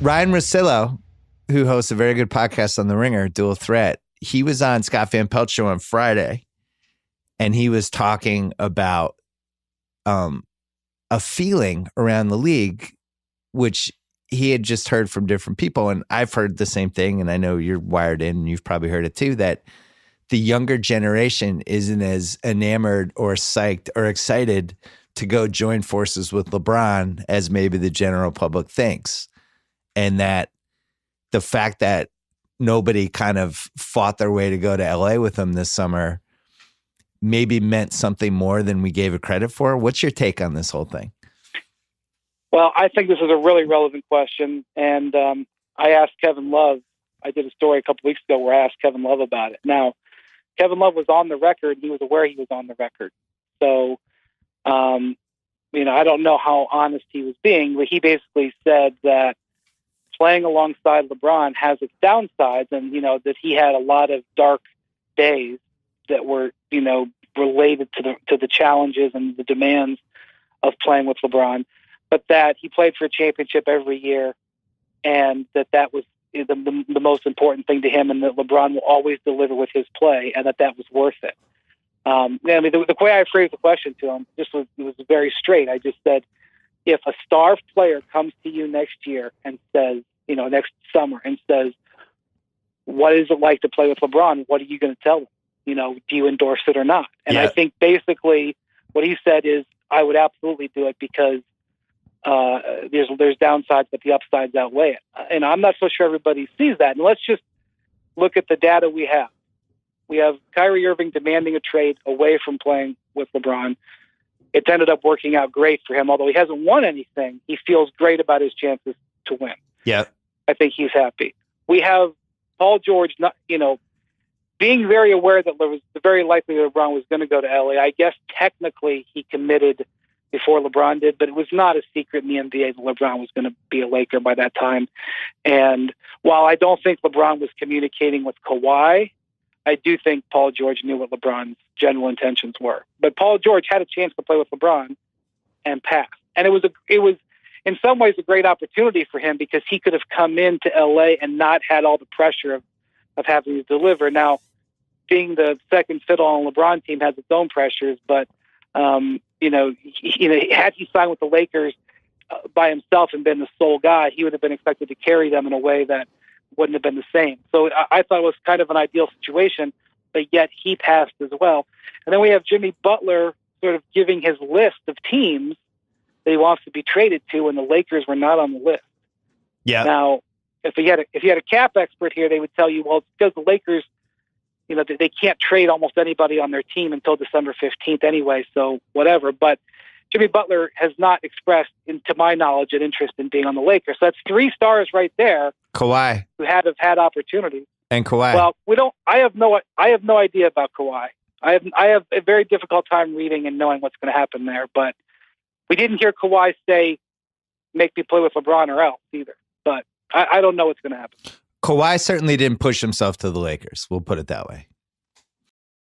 Ryan Russillo, who hosts a very good podcast on The Ringer, Dual Threat, he was on Scott Van Pelt's show on Friday, and he was talking about a feeling around the league, which he had just heard from different people. And I've heard the same thing, and I know you're wired in and you've probably heard it too, that the younger generation isn't as enamored or psyched or excited to go join forces with LeBron as maybe the general public thinks. And that the fact that nobody kind of fought their way to go to LA with him this summer maybe meant something more than we gave it credit for. What's your take on this whole thing? Well, I think this is a really relevant question. And I asked Kevin Love, I did a story a couple weeks ago where I asked Kevin Love about it. Now, Kevin Love was on the record. He was aware he was on the record. So, I don't know how honest he was being, but he basically said that playing alongside LeBron has its downsides, and, that he had a lot of dark days that were, related to the challenges and the demands of playing with LeBron, but that he played for a championship every year, and that was the most important thing to him, and that LeBron will always deliver with his play, and that was worth it. The way I phrased the question to him was very straight. I just said, if a star player comes to you next year and says, next summer, and says, what is it like to play with LeBron? What are you going to tell them? Do you endorse it or not? And I think basically what he said is, I would absolutely do it because there's downsides, but the upsides outweigh it. And I'm not so sure everybody sees that. And let's just look at the data we have. We have Kyrie Irving demanding a trade away from playing with LeBron. It's ended up working out great for him. Although he hasn't won anything, he feels great about his chances to win. Yeah. I think he's happy. We have Paul George, being very aware that it was very likely that LeBron was going to go to LA. I guess technically he committed before LeBron did, but it was not a secret in the NBA that LeBron was going to be a Laker by that time. And while I don't think LeBron was communicating with Kawhi, I do think Paul George knew what LeBron's general intentions were. But Paul George had a chance to play with LeBron and passed. And it was in some ways a great opportunity for him because he could have come into LA and not had all the pressure of having to deliver. Now, being the second fiddle on LeBron team has its own pressures, but had he signed with the Lakers by himself and been the sole guy, he would have been expected to carry them in a way that wouldn't have been the same. So I thought it was kind of an ideal situation, but yet he passed as well. And then we have Jimmy Butler sort of giving his list of teams that he wants to be traded to, and the Lakers were not on the list. Yeah. Now, if you had a cap expert here, they would tell you, well, it's because the Lakers, they can't trade almost anybody on their team until December 15th anyway, so whatever. But Jimmy Butler has not expressed, to my knowledge, an interest in being on the Lakers. So that's three stars right there. Kawhi, who have had opportunities. And Kawhi. Well, we don't. I have no idea about Kawhi. I have a very difficult time reading and knowing what's going to happen there. But we didn't hear Kawhi say, "Make me play with LeBron or else" either. But I don't know what's going to happen. Kawhi certainly didn't push himself to the Lakers. We'll put it that way.